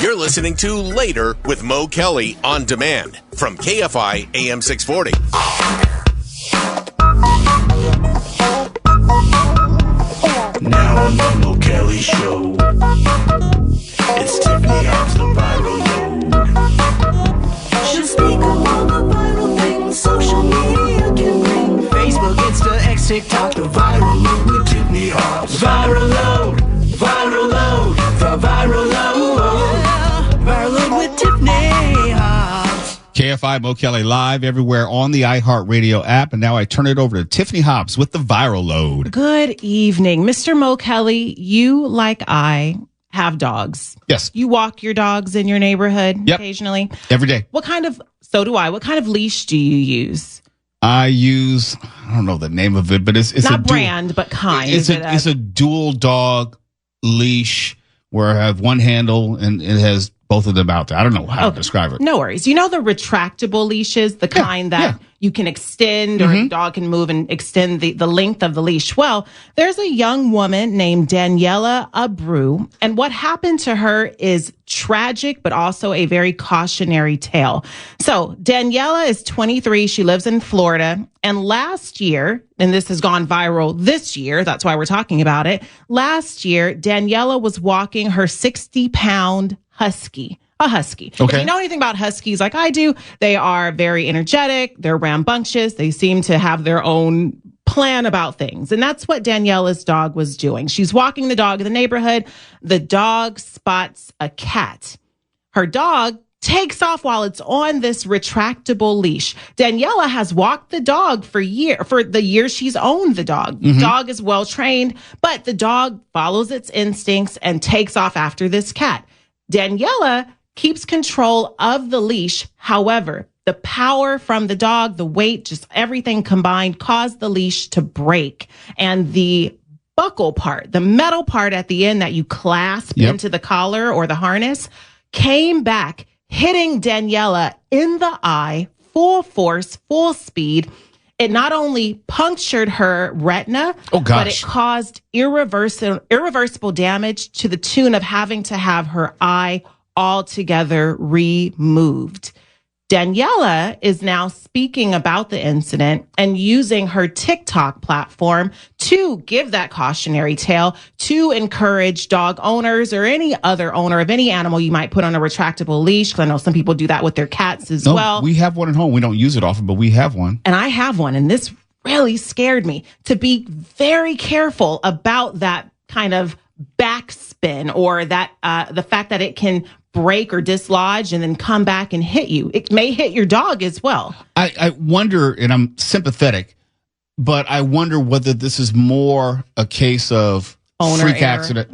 You're listening to Later with Mo Kelly on demand from KFI AM 640. Now on the Mo Kelly Show, it's Tiffany Hobbs, the viral load. She'll speak of all the viral things social media can bring. Facebook, Insta, X, TikTok, the viral load with Tiffany Hobbs. Viral load, viral load, the viral load. Viral load with Tiffany Hobbs. KFI Mo Kelly live everywhere on the iHeartRadio app. And now I turn it over to Tiffany Hobbs with the viral load. Good evening. Mr. Mo Kelly, you, like I, have dogs. Yes. You walk your dogs in your neighborhood occasionally? Every day. So do I. What kind of leash do you use? I use, I don't know the name of it, but it's not brand, but kind. It's a dual dog leash where I have one handle and it has both of them out there. I don't know how to describe it. No worries. You know the retractable leashes, the kind that you can extend or the dog can move and extend the length of the leash. Well, there's a young woman named Daniela Abreu, and what happened to her is tragic, but also a very cautionary tale. So Daniela is 23. She lives in Florida. And last year, and this has gone viral this year, that's why we're talking about it. Last year, Daniela was walking her 60-pound husky. A husky. Okay. If you know anything about huskies like I do, they are very energetic. They're rambunctious. They seem to have their own plan about things. And that's what Daniela's dog was doing. She's walking the dog in the neighborhood. The dog spots a cat. Her dog takes off while it's on this retractable leash. Daniela has walked the dog for the years she's owned the dog. The dog is well trained, but the dog follows its instincts and takes off after this cat. Daniela keeps control of the leash. However, the power from the dog, the weight, just everything combined caused the leash to break. And the buckle part, the metal part at the end that you clasp into the collar or the harness, came back, hitting Daniela in the eye, full force, full speed. It not only punctured her retina, but it caused irreversible damage to the tune of having to have her eye altogether removed. Daniela is now speaking about the incident and using her TikTok platform to give that cautionary tale to encourage dog owners or any other owner of any animal you might put on a retractable leash. Because I know some people do that with their cats as well. We have one at home. We don't use it often, but we have one. And I have one. And this really scared me to be very careful about that kind of backspin or that the fact that it can break or dislodge and then come back and hit you. It may hit your dog as well. I wonder, and I'm sympathetic, but I wonder whether this is more a case of freak accident,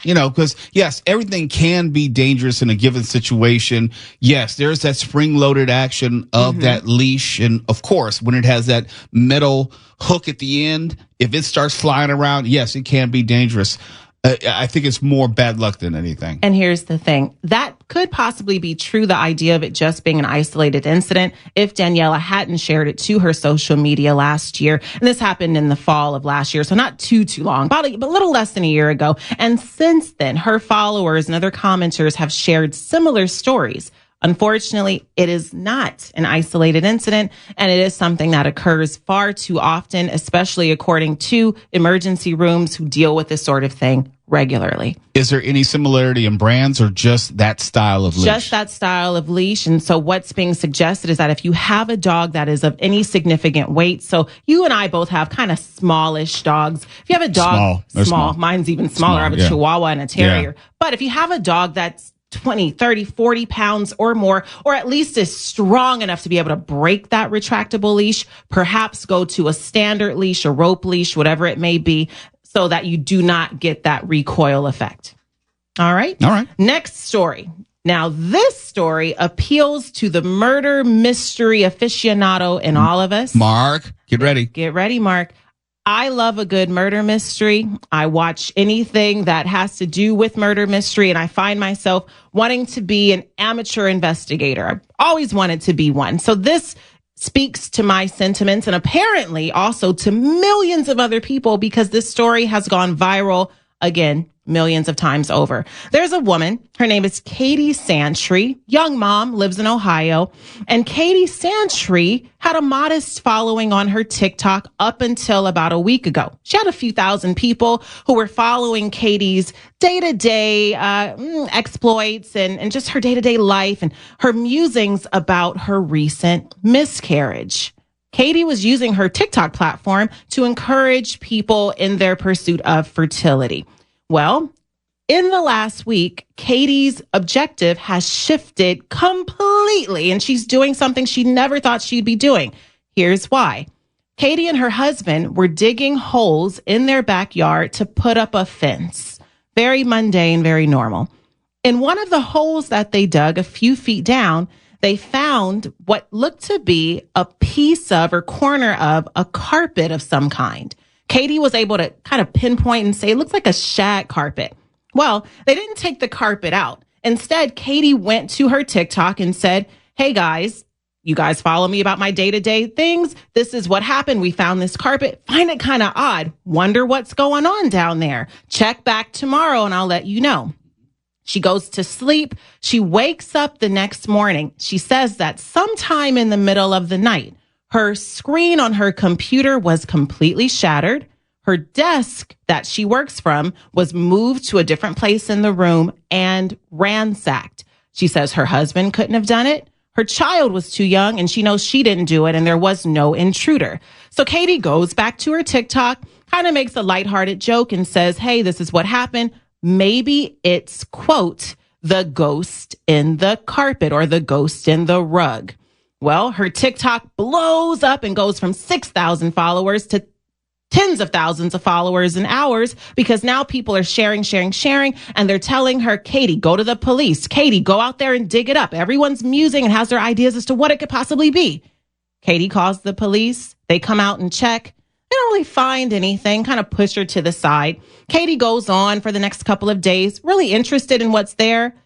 because yes, everything can be dangerous in a given situation. Yes, there's that spring-loaded action of that leash. And of course, when it has that metal hook at the end, if it starts flying around, yes, it can be dangerous. I think it's more bad luck than anything. And here's the thing. That could possibly be true, the idea of it just being an isolated incident, if Daniela hadn't shared it to her social media last year. And this happened in the fall of last year, so not too long, but a little less than a year ago. And since then, her followers and other commenters have shared similar stories. Unfortunately, it is not an isolated incident, and it is something that occurs far too often, especially according to emergency rooms who deal with this sort of thing regularly. Is there any similarity in brands or just that style of leash? Just that style of leash. And so what's being suggested is that if you have a dog that is of any significant weight, so you and I both have kind of smallish dogs. If you have a dog, small. Mine's even smaller. I have a Chihuahua and a Terrier. But if you have a dog that's 20, 30, 40 pounds or more, or at least is strong enough to be able to break that retractable leash, perhaps go to a standard leash, a rope leash, whatever it may be, so that you do not get that recoil effect. All right? All right. Next story. Now, this story appeals to the murder mystery aficionado in all of us. Mark, get ready. Get ready, Mark. I love a good murder mystery. I watch anything that has to do with murder mystery, and I find myself wanting to be an amateur investigator. I've always wanted to be one. So this speaks to my sentiments and apparently also to millions of other people because this story has gone viral Again, millions of times over. There's a woman. Her name is Katie Santry. Young mom, lives in Ohio. And Katie Santry had a modest following on her TikTok up until about a week ago. She had a few thousand people who were following Katie's day-to-day exploits and just her day-to-day life and her musings about her recent miscarriage. Katie was using her TikTok platform to encourage people in their pursuit of fertility. Well, in the last week, Katie's objective has shifted completely, and she's doing something she never thought she'd be doing. Here's why. Katie and her husband were digging holes in their backyard to put up a fence. Very mundane, very normal. In one of the holes that they dug a few feet down, they found what looked to be a piece of or corner of a carpet of some kind. Katie was able to kind of pinpoint and say, it looks like a shag carpet. Well, they didn't take the carpet out. Instead, Katie went to her TikTok and said, hey guys, you guys follow me about my day-to-day things. This is what happened. We found this carpet. Find it kind of odd. Wonder what's going on down there. Check back tomorrow and I'll let you know. She goes to sleep. She wakes up the next morning. She says that sometime in the middle of the night, her screen on her computer was completely shattered. Her desk that she works from was moved to a different place in the room and ransacked. She says her husband couldn't have done it. Her child was too young and she knows she didn't do it and there was no intruder. So Katie goes back to her TikTok, kind of makes a lighthearted joke and says, hey, this is what happened. Maybe it's, quote, the ghost in the carpet or the ghost in the rug. Well, her TikTok blows up and goes from 6,000 followers to tens of thousands of followers in hours because now people are sharing, and they're telling her, Katie, go to the police. Katie, go out there and dig it up. Everyone's musing and has their ideas as to what it could possibly be. Katie calls the police. They come out and check. They don't really find anything, kind of push her to the side. Katie goes on for the next couple of days, really interested in what's there.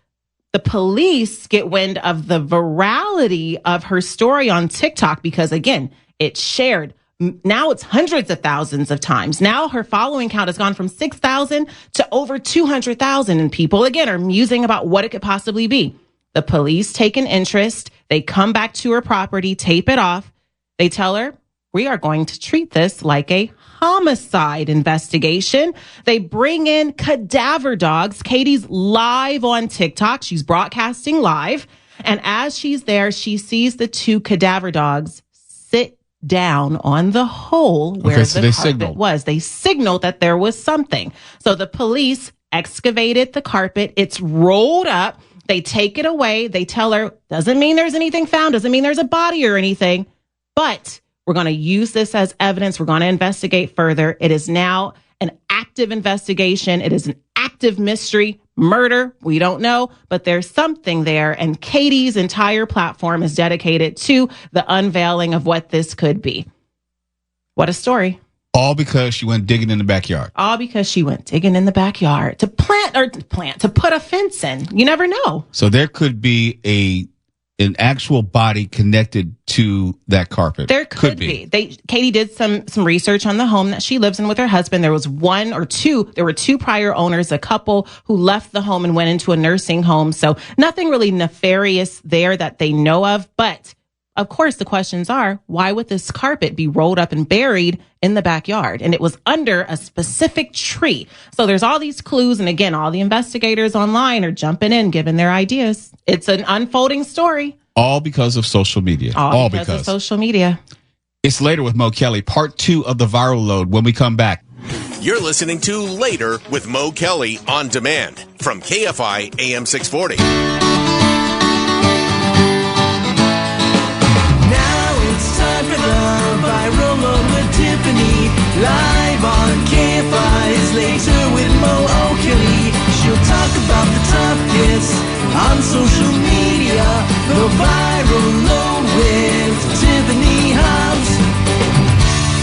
The police get wind of the virality of her story on TikTok because, again, it's shared. Now it's hundreds of thousands of times. Now her following count has gone from 6,000 to over 200,000. And people, again, are musing about what it could possibly be. The police take an interest. They come back to her property, tape it off. They tell her, we are going to treat this like a homicide investigation. They bring in cadaver dogs. Katie's live on TikTok. She's broadcasting live. And as she's there, she sees the two cadaver dogs sit down on the hole where the carpet was. They signaled that there was something. So the police excavated the carpet. It's rolled up. They take it away. They tell her, doesn't mean there's anything found. Doesn't mean there's a body or anything. But we're going to use this as evidence. We're going to investigate further. It is now an active investigation. It is an active mystery. Murder, we don't know, but there's something there. And Katie's entire platform is dedicated to the unveiling of what this could be. What a story. All because she went digging in the backyard. All because she went digging in the backyard to put a fence in. You never know. So there could be an actual body connected to that carpet. There could be. Katie did some research on the home that she lives in with her husband. There was there were two prior owners, a couple who left the home and went into a nursing home. So nothing really nefarious there that they know of. But of course, the questions are, why would this carpet be rolled up and buried in the backyard? And it was under a specific tree. So there's all these clues. And again, all the investigators online are jumping in, giving their ideas. It's an unfolding story. All because of social media. All because of social media. It's Later with Mo Kelly, part 2 of the Viral Load when we come back. You're listening to Later with Mo Kelly on demand from KFI AM 640. Time for the Viral Load with Tiffany. Live on KFI's Later with Mo Kelly. She'll talk about the topics on social media. The Viral Load with Tiffany Hobbs.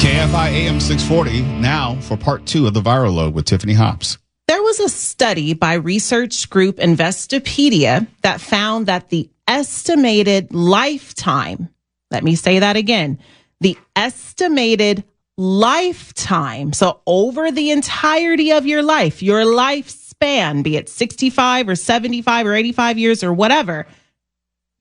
KFI AM 640 now for part 2 of the Viral Load with Tiffany Hobbs. There was a study by research group Investopedia that found that the estimated lifetime, let me say that again, the estimated lifetime, so over the entirety of your lifespan, be it 65 or 75 or 85 years or whatever,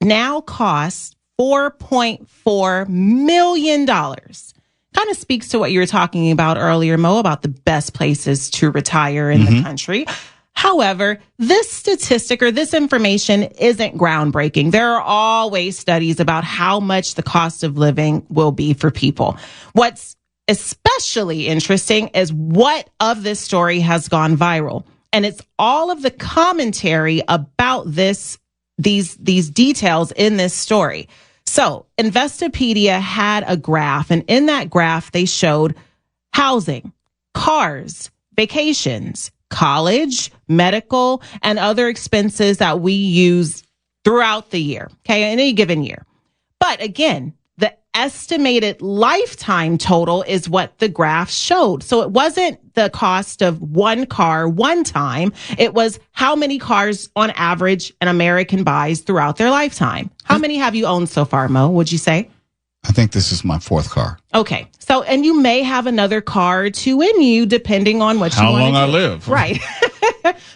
now costs $4.4 million. Kind of speaks to what you were talking about earlier, Mo, about the best places to retire in the country. However, this statistic or this information isn't groundbreaking. There are always studies about how much the cost of living will be for people. What's especially interesting is what of this story has gone viral. And it's all of the commentary about these details in this story. So Investopedia had a graph, and in that graph, they showed housing, cars, vacations, college, medical, and other expenses that we use throughout the year, okay, in any given year. But again, the estimated lifetime total is what the graph showed. So it wasn't the cost of one car one time. It was how many cars on average an American buys throughout their lifetime. How many have you owned so far, Mo, would you say? I think this is my fourth car. Okay. So, and you may have another car or two in you, depending on what you want to do. How long I live. Right.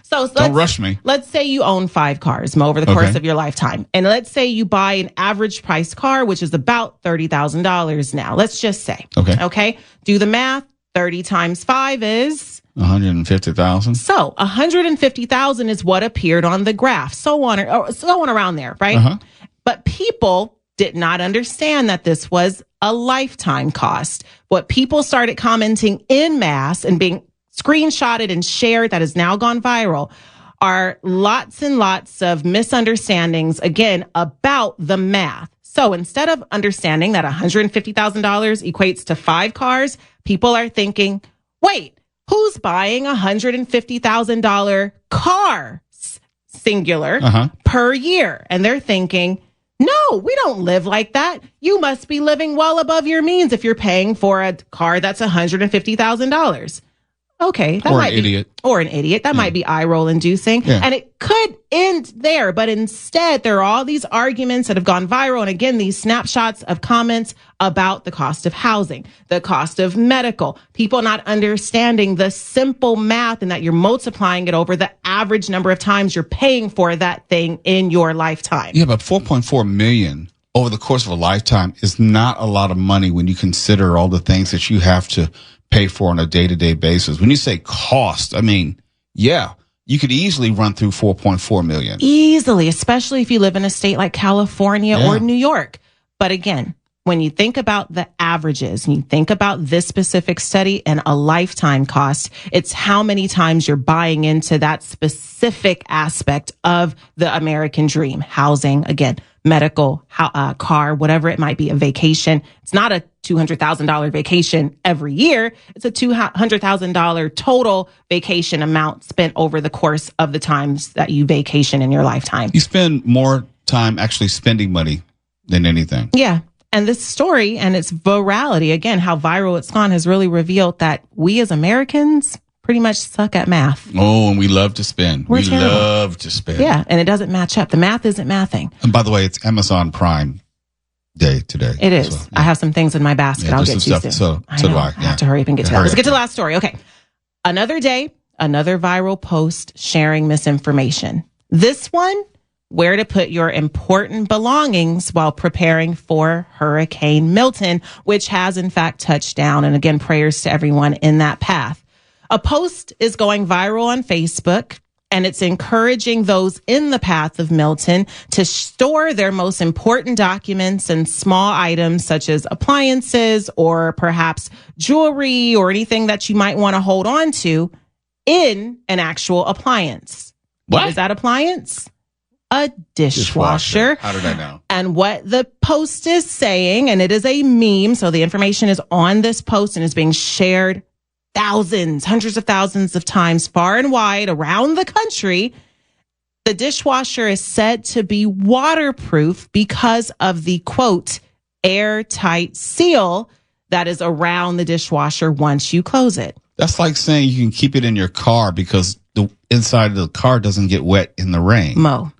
So don't rush me. Let's say you own 5 cars, Mo, over the course of your lifetime. And let's say you buy an average price car, which is about $30,000 now. Let's just say. Okay. Do the math. 30 times 5 is 150,000. So 150,000 is what appeared on the graph. So on around there, right? But people did not understand that this was a lifetime cost. What people started commenting en masse and being screenshotted and shared that has now gone viral are lots and lots of misunderstandings, again, about the math. So instead of understanding that $150,000 equates to 5 cars, people are thinking, wait, who's buying $150,000 car, singular, per year? And they're thinking, no, we don't live like that. You must be living well above your means if you're paying for a car that's $150,000. Okay. That or might an idiot. Or an idiot. That might be eye roll inducing. Yeah. And it could end there. But instead, there are all these arguments that have gone viral. And again, these snapshots of comments about the cost of housing, the cost of medical, people not understanding the simple math and that you're multiplying it over the average number of times you're paying for that thing in your lifetime. Yeah, but 4.4 million over the course of a lifetime is not a lot of money when you consider all the things that you have to pay for on a day-to-day basis. When you say cost, I mean, yeah, you could easily run through 4.4 million. Easily, especially if you live in a state like California or New York. But again, when you think about the averages and you think about this specific study and a lifetime cost, it's how many times you're buying into that specific aspect of the American dream. Housing, again, medical, car, whatever it might be, a vacation. It's not a $200,000 vacation every year. It's a $200,000 total vacation amount spent over the course of the times that you vacation in your lifetime. You spend more time actually spending money than anything. Yeah. And this story and its virality, again, how viral it's gone, has really revealed that we as Americans pretty much suck at math. Oh, and we love to spend. We love to spend. Yeah, and it doesn't match up. The math isn't mathing. And by the way, it's Amazon Prime Day today. It is. So, yeah. I have some things in my basket. I'll get to soon. So do I. I have to hurry up and get to that. Let's get to the last story. Okay. Another day, another viral post sharing misinformation. This one, where to put your important belongings while preparing for Hurricane Milton, which has in fact touched down. And again, prayers to everyone in that path. A post is going viral on Facebook, and it's encouraging those in the path of Milton to store their most important documents and small items such as appliances or perhaps jewelry or anything that you might want to hold on to in an actual appliance. What is that appliance? A dishwasher. How did I know? And what the post is saying, and it is a meme, so the information is on this post and is being shared thousands, hundreds of thousands of times far and wide around the country. The dishwasher is said to be waterproof because of the, quote, airtight seal that is around the dishwasher once you close it. That's like saying you can keep it in your car because the inside of the car doesn't get wet in the rain. Mo,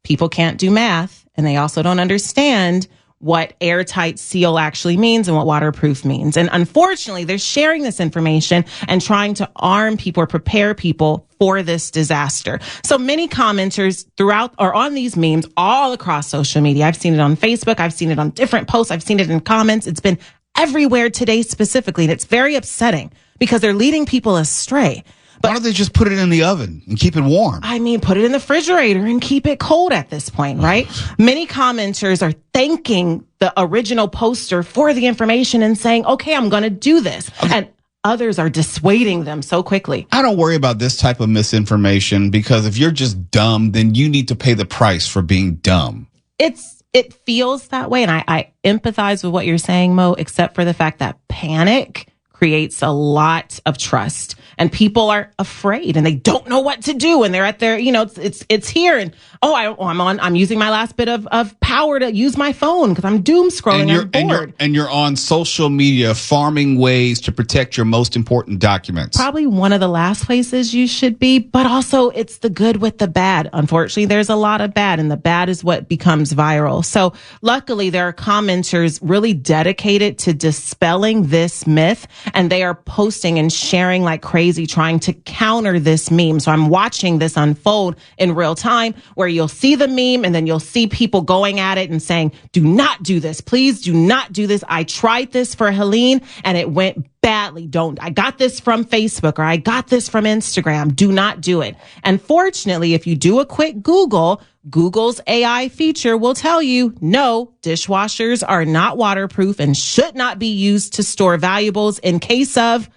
people can't do math, and they also don't understand what airtight seal actually means and what waterproof means. And unfortunately, they're sharing this information and trying to arm people or prepare people for this disaster. So many commenters throughout or on these memes all across social media. I've seen it on Facebook. I've seen it on different posts. I've seen it in comments. It's been everywhere today specifically. And it's very upsetting because they're leading people astray. Why don't they just put it in the oven and keep it warm? I mean, put it in the refrigerator and keep it cold at this point, right? Many commenters are thanking the original poster for the information and saying, okay, I'm going to do this. Okay. And others are dissuading them so quickly. I don't worry about this type of misinformation because if you're just dumb, then you need to pay the price for being dumb. It feels that way. And I empathize with what you're saying, Mo, except for the fact that panic creates a lot of trust. And people are afraid and they don't know what to do. And they're at their, it's here. And, I'm using my last bit of power to use my phone because I'm doom scrolling. I'm bored. And you're on social media farming ways to protect your most important documents. Probably one of the last places you should be, but also it's the good with the bad. Unfortunately, there's a lot of bad and the bad is what becomes viral. So luckily there are commenters really dedicated to dispelling this myth and they are posting and sharing like crazy, trying to counter this meme. So I'm watching this unfold in real time where you'll see the meme and then you'll see people going at it and saying, do not do this. Please do not do this. I tried this for Helene and it went badly. I got this from Facebook or I got this from Instagram. Do not do it. And fortunately, if you do a quick Google's AI feature will tell you, no, dishwashers are not waterproof and should not be used to store valuables in case of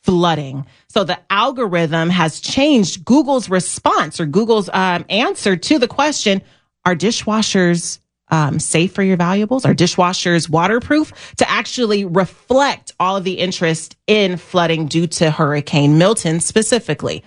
flooding. So the algorithm has changed Google's response or Google's answer to the question, are dishwashers safe for your valuables? Are dishwashers waterproof? To actually reflect all of the interest in flooding due to Hurricane Milton specifically.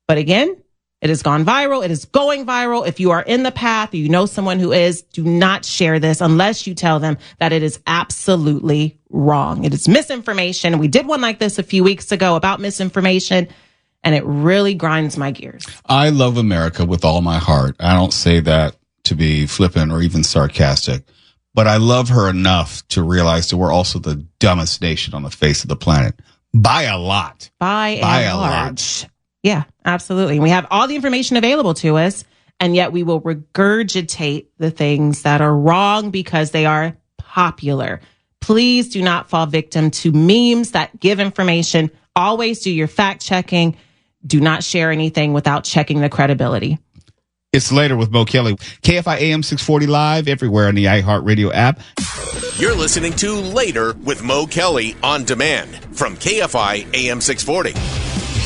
But again, it has gone viral. It is going viral. If you are in the path, or you know someone who is, do not share this unless you tell them that it is absolutely wrong. It is misinformation. We did one like this a few weeks ago about misinformation, and it really grinds my gears. I love America with all my heart. I don't say that to be flippant or even sarcastic, but I love her enough to realize that we're also the dumbest nation on the face of the planet by a lot. By a large. Yeah, absolutely. And we have all the information available to us, and yet we will regurgitate the things that are wrong because they are popular. Please do not fall victim to memes that give information. Always do your fact checking. Do not share anything without checking the credibility. It's Later with Mo Kelly. KFI AM 640 live everywhere on the iHeartRadio app. You're listening to Later with Mo Kelly on demand from KFI AM 640.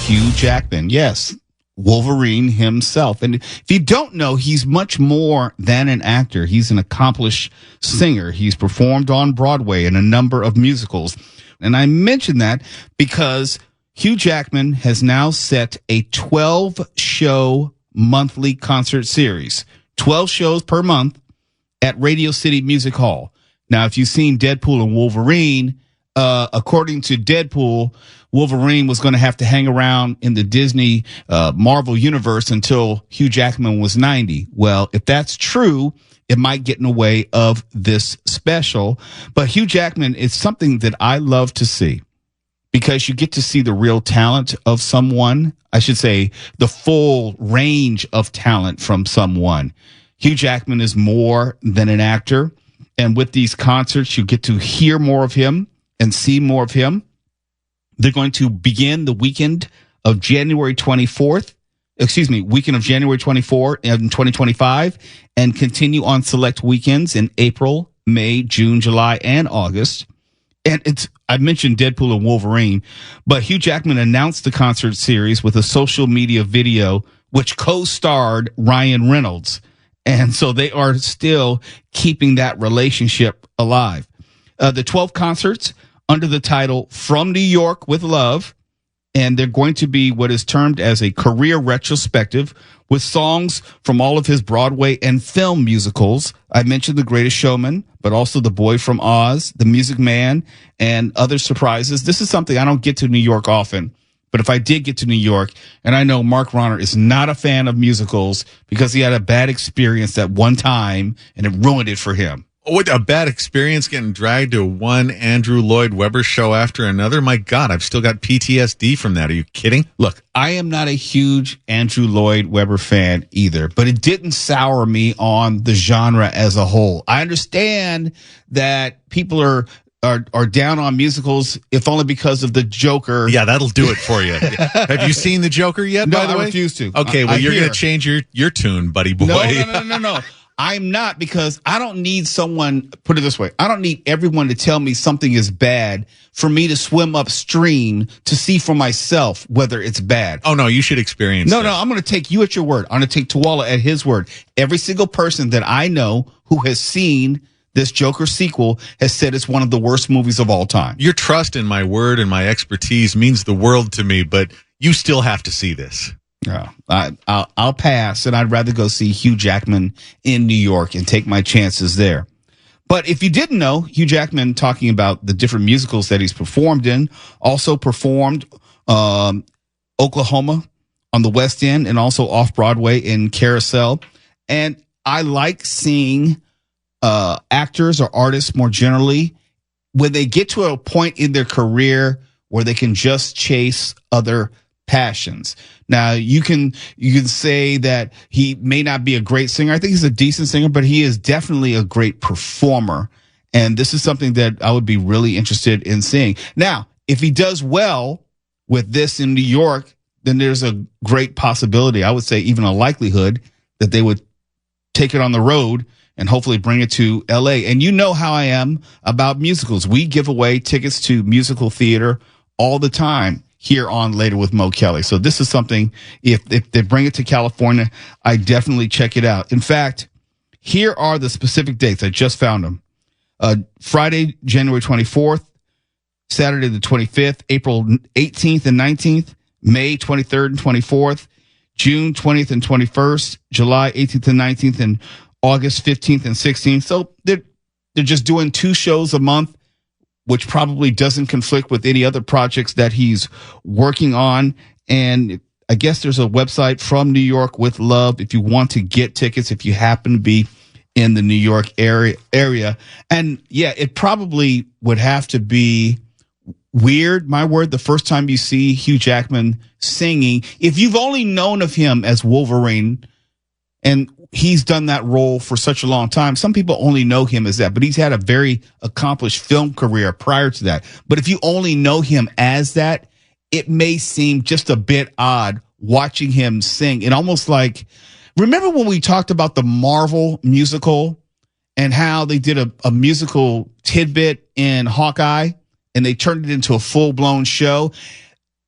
Hugh Jackman, yes, Wolverine himself. And if you don't know, he's much more than an actor. He's an accomplished singer. He's performed on Broadway in a number of musicals. And I mention that because Hugh Jackman has now set a 12-show monthly concert series, 12 shows per month at Radio City Music Hall. Now, if you've seen Deadpool and Wolverine, according to Deadpool, Wolverine was going to have to hang around in the Disney Marvel universe until Hugh Jackman was 90. Well, if that's true, it might get in the way of this special. But Hugh Jackman is something that I love to see because you get to see the real talent of someone. I should say the full range of talent from someone. Hugh Jackman is more than an actor. And with these concerts, you get to hear more of him and see more of him. They're going to begin the weekend of January 24 in 2025 and continue on select weekends in April, May, June, July, and August. And I mentioned Deadpool and Wolverine, but Hugh Jackman announced the concert series with a social media video which co-starred Ryan Reynolds. And so they are still keeping that relationship alive. The 12 concerts under the title From New York with Love, and they're going to be what is termed as a career retrospective with songs from all of his Broadway and film musicals. I mentioned The Greatest Showman, but also The Boy from Oz, The Music Man, and other surprises. This is something I don't get to New York often, but if I did get to New York, and I know Mark Ronner is not a fan of musicals because he had a bad experience at one time and it ruined it for him. What a bad experience getting dragged to one Andrew Lloyd Webber show after another. My God, I've still got PTSD from that. Are you kidding? Look, I am not a huge Andrew Lloyd Webber fan either, but it didn't sour me on the genre as a whole. I understand that people are down on musicals, if only because of the Joker. Yeah, that'll do it for you. Have you seen the Joker yet? No, by the way? I refuse to. Okay, well, you're going to change your tune, buddy boy. No. I'm not, because I don't need someone, put it this way, I don't need everyone to tell me something is bad for me to swim upstream to see for myself whether it's bad. Oh, no, you should experience No, I'm going to take you at your word. I'm going to take Tuwala at his word. Every single person that I know who has seen this Joker sequel has said it's one of the worst movies of all time. Your trust in my word and my expertise means the world to me, but you still have to see this. Yeah, I'll pass, and I'd rather go see Hugh Jackman in New York and take my chances there. But if you didn't know, Hugh Jackman, talking about the different musicals that he's performed in, also performed Oklahoma on the West End and also off-Broadway in Carousel. And I like seeing actors or artists more generally, when they get to a point in their career where they can just chase other passions. Now, you can say that he may not be a great singer. I think he's a decent singer, but he is definitely a great performer. And this is something that I would be really interested in seeing. Now, if he does well with this in New York, then there's a great possibility, I would say even a likelihood, that they would take it on the road and hopefully bring it to LA. And you know how I am about musicals. We give away tickets to musical theater all the time here on Later with Mo Kelly. So this is something, if they bring it to California, I definitely check it out. In fact, here are the specific dates. I just found them. Friday, January 24th, Saturday the 25th, April 18th and 19th, May 23rd and 24th, June 20th and 21st, July 18th and 19th, and August 15th and 16th. So they're just doing 2 shows a month, which probably doesn't conflict with any other projects that he's working on. And I guess there's a website, From New York with Love, if you want to get tickets, if you happen to be in the New York area. And yeah, it probably would have to be weird, my word, the first time you see Hugh Jackman singing. If you've only known of him as Wolverine, and he's done that role for such a long time. Some people only know him as that, but he's had a very accomplished film career prior to that. But if you only know him as that, it may seem just a bit odd watching him sing. And almost like, remember when we talked about the Marvel musical and how they did a musical tidbit in Hawkeye and they turned it into a full-blown show?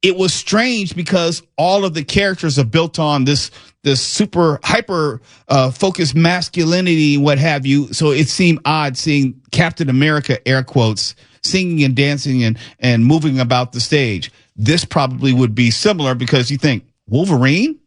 It was strange because all of the characters are built on this super hyper focused masculinity, what have you. So it seemed odd seeing Captain America, air quotes, singing and dancing and moving about the stage. This probably would be similar because you think Wolverine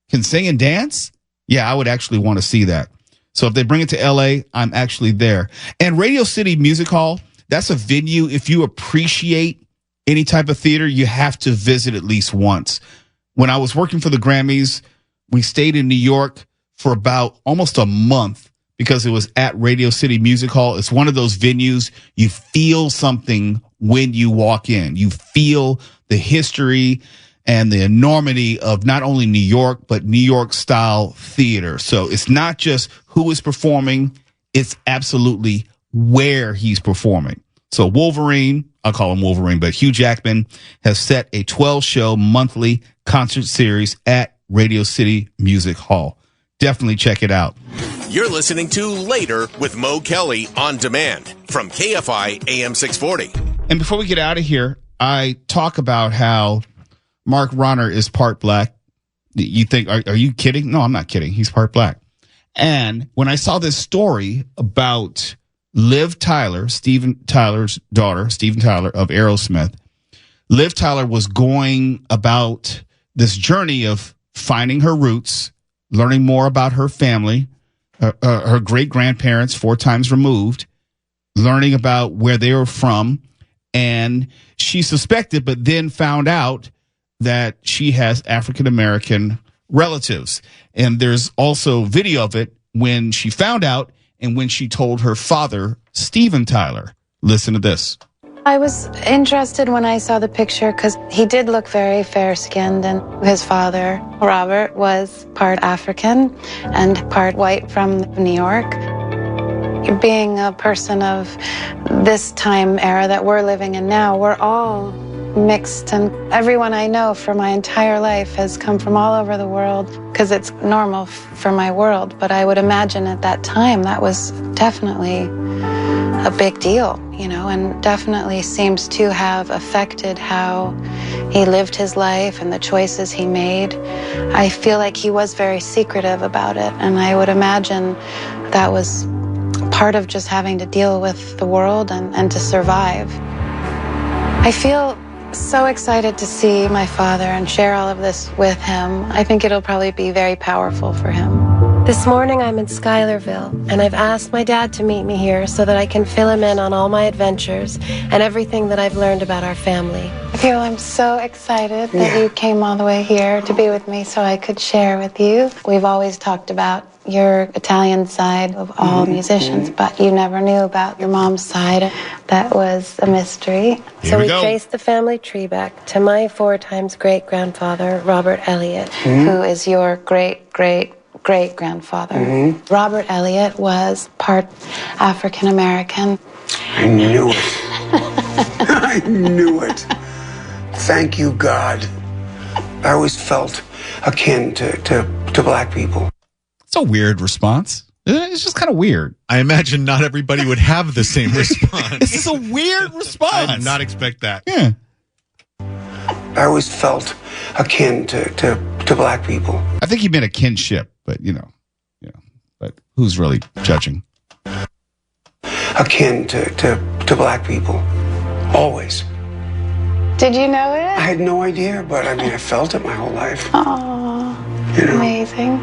can sing and dance? Yeah, I would actually want to see that. So if they bring it to LA, I'm actually there. And Radio City Music Hall, that's a venue. If you appreciate any type of theater, you have to visit at least once. When I was working for the Grammys, we stayed in New York for about almost a month because it was at Radio City Music Hall. It's one of those venues you feel something when you walk in. You feel the history and the enormity of not only New York, but New York style theater. So it's not just who is performing, it's absolutely where he's performing. So Wolverine, I'll call him Wolverine, but Hugh Jackman has set a 12-show monthly concert series at Radio City Music Hall. Definitely check it out. You're listening to Later with Mo Kelly on demand from KFI AM 640. And before we get out of here, I talk about how Mark Ronner is part black. You think, are you kidding? No, I'm not kidding. He's part black. And when I saw this story about Liv Tyler, Steven Tyler's daughter, Steven Tyler of Aerosmith, Liv Tyler was going about this journey of finding her roots, learning more about her family, her great-grandparents 4 times removed, learning about where they were from. And she suspected, but then found out that she has African-American relatives. And there's also video of it when she found out and when she told her father, Steven Tyler. Listen to this. I was interested when I saw the picture because he did look very fair-skinned, and his father, Robert, was part African and part white from New York. Being a person of this time era that we're living in now, we're all mixed, and everyone I know for my entire life has come from all over the world because it's normal for my world. But I would imagine at that time that was definitely a big deal, and definitely seems to have affected how he lived his life and the choices he made. I feel like he was very secretive about it, and I would imagine that was part of just having to deal with the world and to survive. I feel so excited to see my father and share all of this with him. I think it'll probably be very powerful for him. This morning I'm in Schuylerville, and I've asked my dad to meet me here so that I can fill him in on all my adventures and everything that I've learned about our family. I'm so excited that you came all the way here to be with me so I could share with you. We've always talked about your Italian side of all musicians, but you never knew about your mom's side. That was a mystery. So we traced the family tree back to my 4 times great-grandfather, Robert Elliott, who is your great-great-great-grandfather. Robert Elliott was part African-American. I knew it. I knew it. Thank you, God. I always felt akin to black people. It's a weird response. It's just kind of weird. I imagine not everybody would have the same response. This is a weird response. I did not expect that. Yeah. I always felt akin to black people. I think he meant a kinship, but but who's really judging? Akin to black people. Always. Did you know it? I had no idea, but I felt it my whole life. Oh, amazing.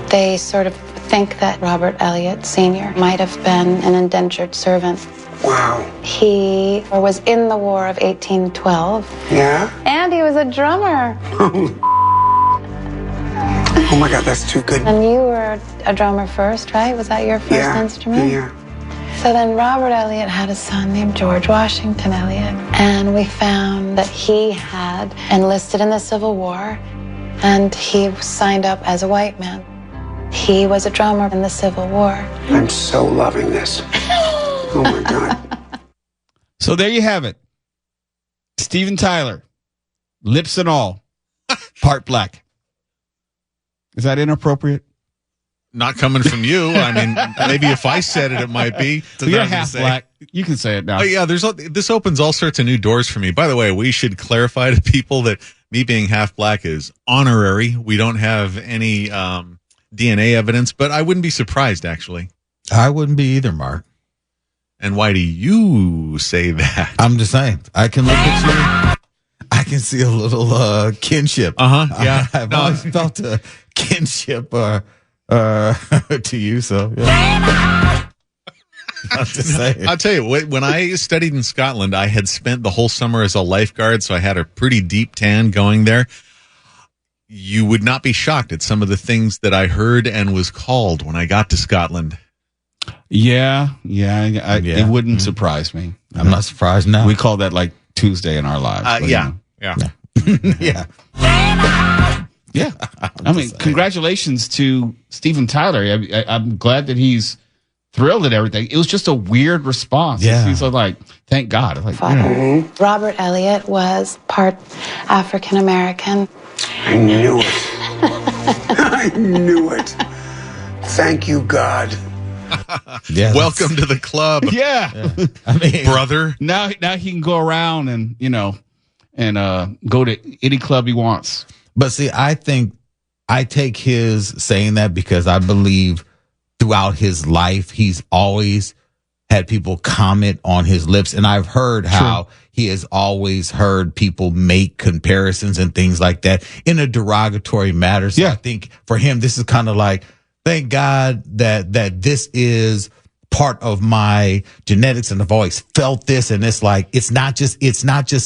They sort of think that Robert Elliott Sr. might have been an indentured servant. Wow. He was in the War of 1812. Yeah? And he was a drummer. Oh my God, that's too good. And you were a drummer first, right? Was that your first instrument? Yeah. So then Robert Elliott had a son named George Washington Elliott. And we found that he had enlisted in the Civil War, and he signed up as a white man. He was a drummer in the Civil War. I'm so loving this. Oh my God. So there you have it. Steven Tyler, lips and all, part black. Is that inappropriate? Not coming from you. I mean, maybe if I said it, it might be. So you're half black. You can say it now. Oh, yeah, this opens all sorts of new doors for me. By the way, we should clarify to people that me being half black is honorary. We don't have any DNA evidence, but I wouldn't be surprised, actually. I wouldn't be either, Mark. And why do you say that? I'm just saying. I can look at you. I can see a little kinship. Yeah. I've always felt a kinship to you, so yeah. I'm just saying. I'll tell you, when I studied in Scotland, I had spent the whole summer as a lifeguard, so I had a pretty deep tan going there. You would not be shocked at some of the things that I heard and was called when I got to Scotland. Yeah. It wouldn't surprise me. I'm not surprised now. We call that like Tuesday in our lives. Yeah. Yeah. I mean, congratulations to Steven Tyler. I'm glad that he's thrilled at everything. It was just a weird response. Yeah. He's like, thank God. Like, Robert Elliott was part African American. I knew it. I knew it. Thank you, God. Yeah, welcome to the club. Yeah. I mean, brother. Now he can go around and go to any club he wants. But see, I think I take his saying that because I believe throughout his life, he's always had people comment on his lips. And I've heard how he has always heard people make comparisons and things like that in a derogatory manner. So I think for him, this is kind of like, thank God that this is part of my genetics, and I've always felt this. And it's like, it's not just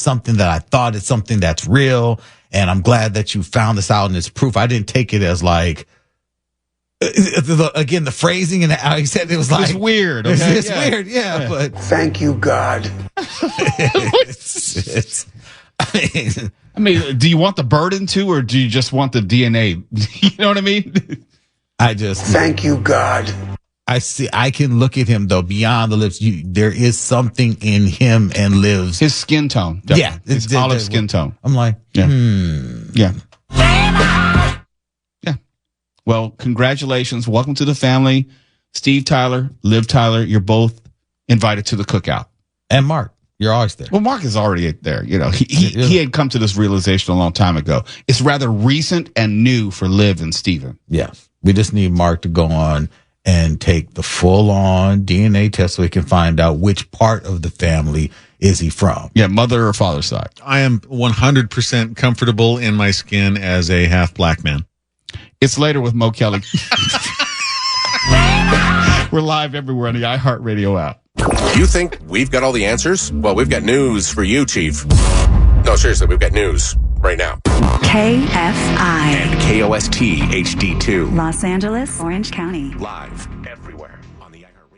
something that I thought, it's something that's real. And I'm glad that you found this out and it's proof. I didn't take it as like, Again, the phrasing and how he said it was like It's weird. Okay? It's weird, yeah. But Thank you, God. I mean, do you want the burden too, or do you just want the DNA? You know what I mean? Thank you, God. I can look at him though beyond the lips. There is something in him and lives His skin tone. Definitely. Yeah, his olive skin tone. I'm like, Yeah. Well, congratulations. Welcome to the family. Steve Tyler, Liv Tyler, you're both invited to the cookout. And Mark, you're always there. Well, Mark is already there. You know, he had come to this realization a long time ago. It's rather recent and new for Liv and Steven. Yeah. We just need Mark to go on and take the full-on DNA test so we can find out which part of the family is he from. Yeah, mother or father's side. I am 100% comfortable in my skin as a half black man. It's Later with Mo Kelly. We're live everywhere on the iHeartRadio app. You think we've got all the answers? Well, we've got news for you, Chief. No, seriously, we've got news right now. KFI. And KOST HD2. Los Angeles, Orange County. Live everywhere on the iHeartRadio.